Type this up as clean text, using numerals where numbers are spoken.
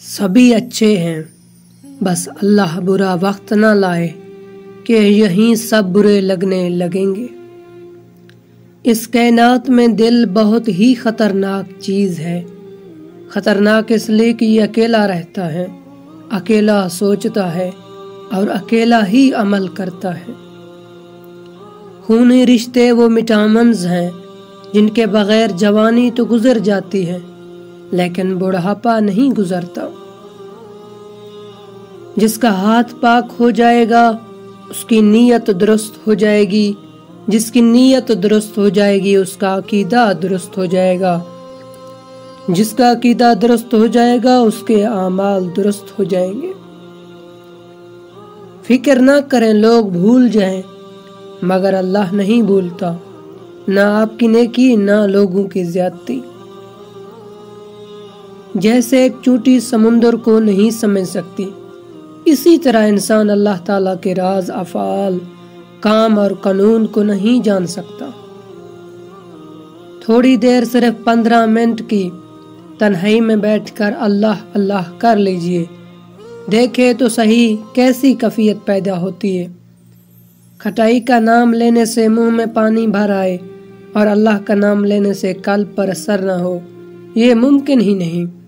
سبھی اچھے ہیں، بس اللہ برا وقت نہ لائے کہ یہیں سب برے لگنے لگیں گے۔ اس کائنات میں دل بہت ہی خطرناک چیز ہے۔ خطرناک اس لیے کہ یہ اکیلا رہتا ہے، اکیلا سوچتا ہے اور اکیلا ہی عمل کرتا ہے۔ خونی رشتے وہ وٹامنز ہیں جن کے بغیر جوانی تو گزر جاتی ہے لیکن بڑھاپا نہیں گزرتا۔ جس کا ہاتھ پاک ہو جائے گا اس کی نیت درست ہو جائے گی، جس کی نیت درست ہو جائے گی اس کا عقیدہ درست ہو جائے گا، جس کا عقیدہ درست ہو جائے گا اس کے اعمال درست ہو جائیں گے۔ فکر نہ کریں لوگ بھول جائیں، مگر اللہ نہیں بھولتا، نہ آپ کی نیکی نہ لوگوں کی زیادتی۔ جیسے ایک چونٹی سمندر کو نہیں سمجھ سکتی، اسی طرح انسان اللہ تعالیٰ کے راز، افعال، کام اور قانون کو نہیں جان سکتا۔ تھوڑی دیر صرف 15 منٹ کی تنہائی میں بیٹھ کر اللہ اللہ کر لیجئے، دیکھے تو صحیح کیسی کیفیت پیدا ہوتی ہے۔ کھٹائی کا نام لینے سے منہ میں پانی بھر آئے اور اللہ کا نام لینے سے قلب پر اثر نہ ہو، یہ ممکن ہی نہیں۔